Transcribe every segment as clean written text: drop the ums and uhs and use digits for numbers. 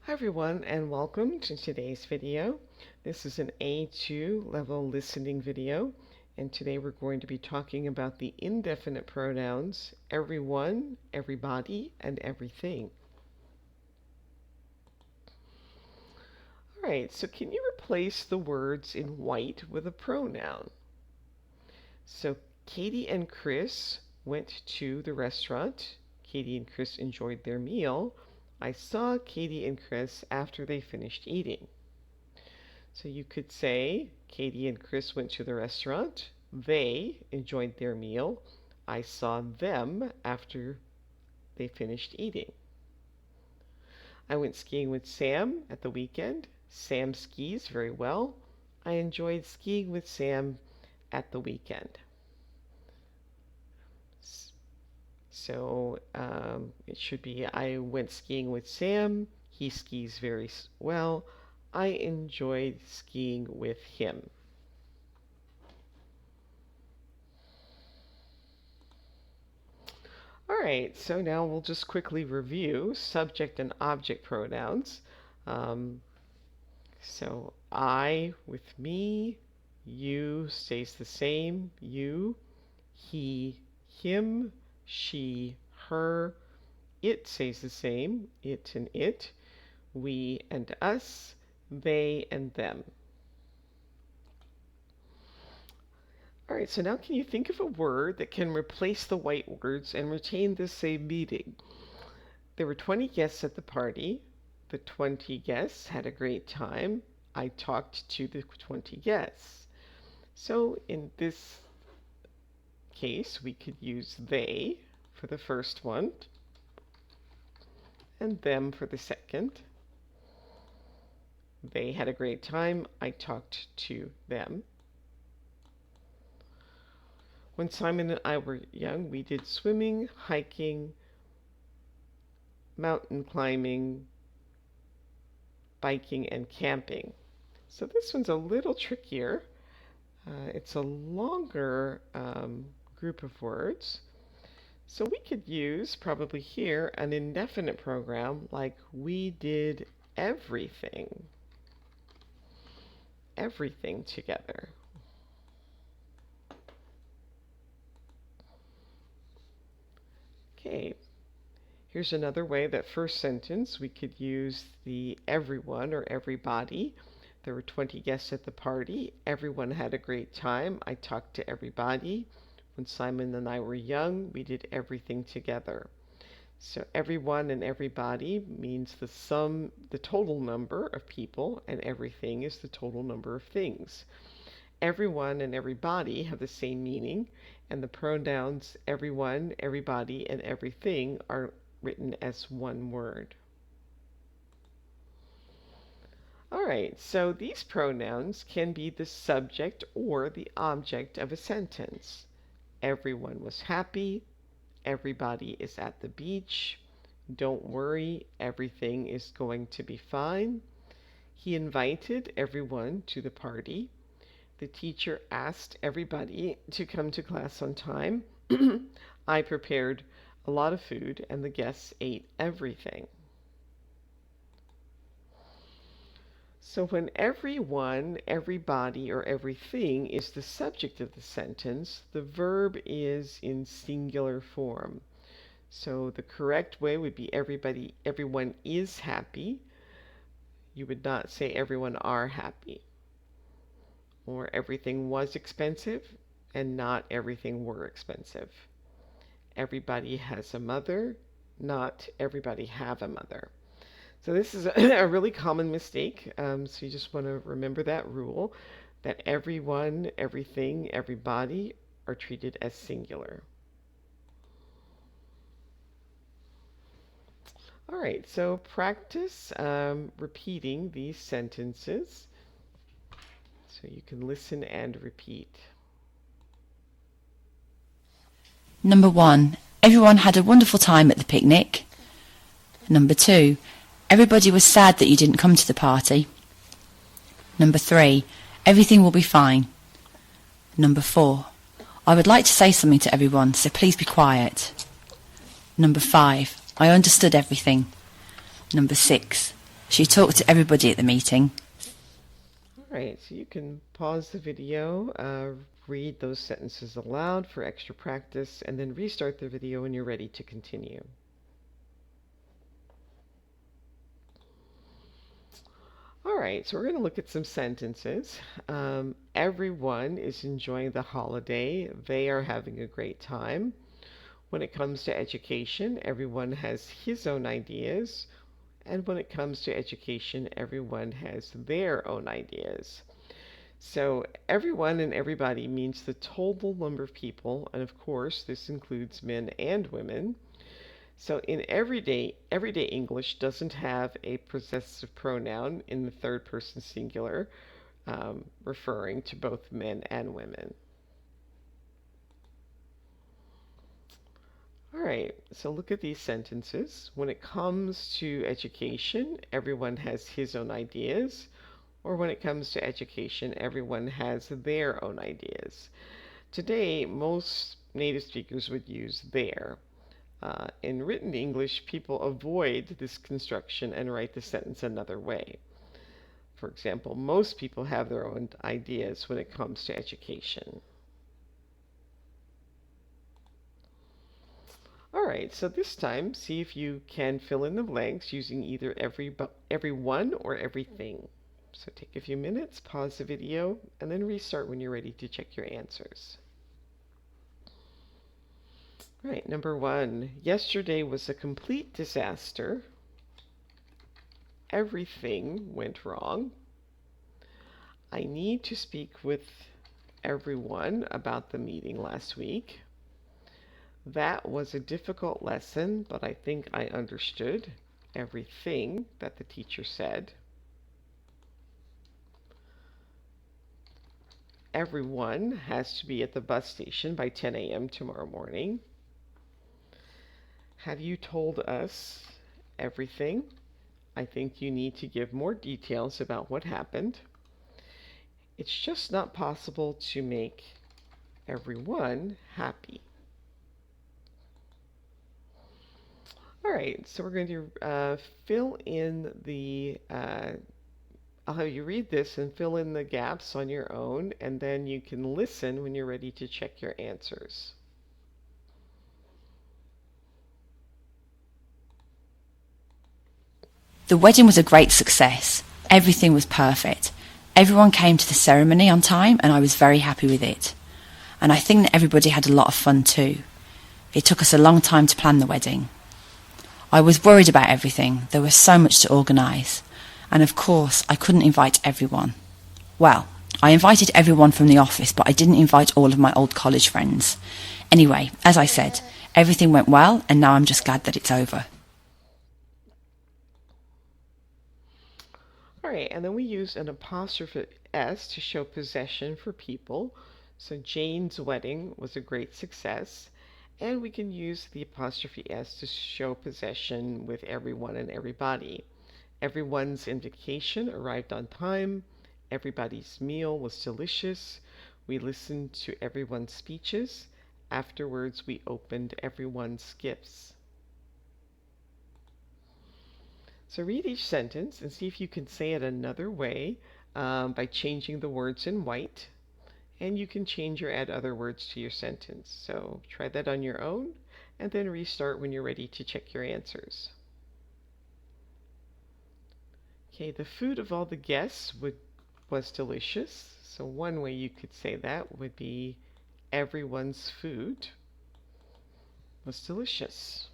Hi everyone and welcome to today's video. This is an A2 level listening video, and today we're going to be talking about the indefinite pronouns everyone, everybody, and everything. Alright, so can you replace the words in white with a pronoun? So Katie and Chris went to the restaurant. Katie and Chris enjoyed their meal. I saw Katie and Chris after they finished eating. So you could say Katie and Chris went to the restaurant. They enjoyed their meal. I saw them after they finished eating. I went skiing with Sam at the weekend. Sam skis very well. I enjoyed skiing with Sam at the weekend. So it should be I went skiing with Sam. He skis very well. I enjoyed skiing with him. Alright, so now we'll just quickly review subject and object pronouns. So I with me, you stays the same, you, he, him, she, her, it stays the same, it and it, we and us, they and them. Alright, so now can you think of a word that can replace the white words and retain the same meaning? There were 20 guests at the party. The 20 guests had a great time. I talked to the 20 guests. So in this case, we could use they for the first one and them for the second. They had a great time. I talked to them. When Simon and I were young, we did swimming, hiking, mountain climbing, biking, and camping. So this one's a little trickier. It's a longer group of words. So we could use, probably here, an indefinite program like we did everything. Everything together. Okay, here's another way that first sentence we could use the everyone or everybody. There were 20 guests at the party. Everyone had a great time. I talked to everybody. When Simon and I were young, we did everything together. So everyone and everybody means the total number of people, and everything is the total number of things. Everyone and everybody have the same meaning, and the pronouns everyone, everybody, and everything are written as one word. Alright, so these pronouns can be the subject or the object of a sentence. Everyone was happy. Everybody is at the beach. Don't worry, everything is going to be fine. He invited everyone to the party. The teacher asked everybody to come to class on time. I prepared a lot of food and the guests ate everything. So when everyone, everybody, or everything is the subject of the sentence, the verb is in singular form. So the correct way would be everyone is happy. You would not say everyone are happy. Or everything was expensive and not everything were expensive. Everybody has a mother, not everybody have a mother. So this is a really common mistake, so you just want to remember that rule, that everyone, everything, everybody are treated as singular. Alright, so practice repeating these sentences so you can listen and repeat. Number 1. Everyone had a wonderful time at the picnic. Number 2. Everybody was sad that you didn't come to the party. Number 3. Everything will be fine. Number 4. I would like to say something to everyone, so please be quiet. Number 5. I understood everything. Number 6. She talked to everybody at the meeting. All right, so you can pause the video, read those sentences aloud for extra practice, and then restart the video when you're ready to continue. All right, so we're going to look at some sentences. Everyone is enjoying the holiday. They are having a great time. When it comes to education, everyone has his own ideas. And when it comes to education, everyone has their own ideas. So everyone and everybody means the total number of people, and of course, this includes men and women. So in everyday English doesn't have a possessive pronoun in the third person singular, referring to both men and women. All right, so look at these sentences. When it comes to education, everyone has his own ideas. Or when it comes to education, everyone has their own ideas. Today, most native speakers would use their. In written English, people avoid this construction and write the sentence another way. For example, most people have their own ideas when it comes to education. All right, so this time, see if you can fill in the blanks using either everyone or everything. So take a few minutes, pause the video, and then restart when you're ready to check your answers. All right, number 1. Yesterday was a complete disaster. Everything went wrong. I need to speak with everyone about the meeting last week. That was a difficult lesson, but I think I understood everything that the teacher said. Everyone has to be at the bus station by 10 a.m. tomorrow morning. Have you told us everything? I think you need to give more details about what happened. It's just not possible to make everyone happy. All right, so we're going to fill in the, I'll have you read this and fill in the gaps on your own, and then you can listen when you're ready to check your answers. The wedding was a great success. Everything was perfect. Everyone came to the ceremony on time and I was very happy with it. And I think that everybody had a lot of fun too. It took us a long time to plan the wedding. I was worried about everything. There was so much to organise. And of course, I couldn't invite everyone. Well, I invited everyone from the office, but I didn't invite all of my old college friends. Anyway, as I said, everything went well and now I'm just glad that it's over. All right, and then we use an apostrophe S to show possession for people. So Jane's wedding was a great success. And we can use the apostrophe S to show possession with everyone and everybody. Everyone's invitation arrived on time. Everybody's meal was delicious. We listened to everyone's speeches. Afterwards, we opened everyone's gifts. So read each sentence and see if you can say it another way by changing the words in white. And you can change or add other words to your sentence. So try that on your own and then restart when you're ready to check your answers. Okay, the food of all the guests was delicious. So one way you could say that would be everyone's food was delicious.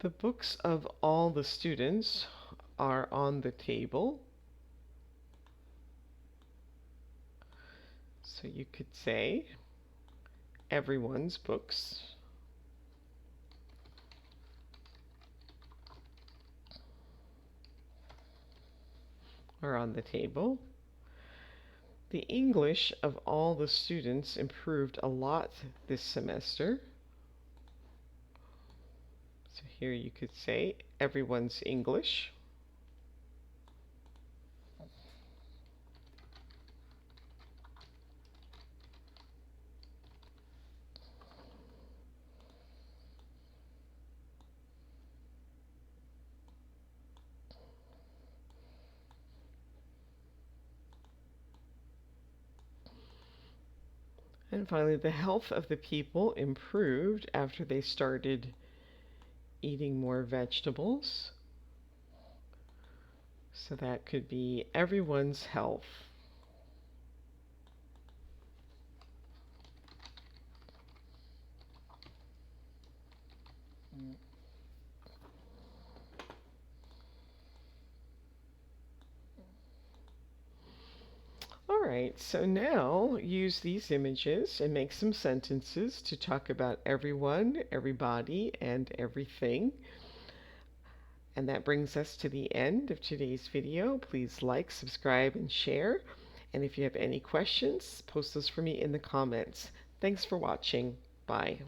The books of all the students are on the table. So you could say everyone's books are on the table. The English of all the students improved a lot this semester. So here you could say everyone's English. And finally, the health of the people improved after they started eating more vegetables. So that could be everyone's health. Alright, so now use these images and make some sentences to talk about everyone, everybody, and everything. And that brings us to the end of today's video. Please like, subscribe, and share. And if you have any questions, post those for me in the comments. Thanks for watching. Bye.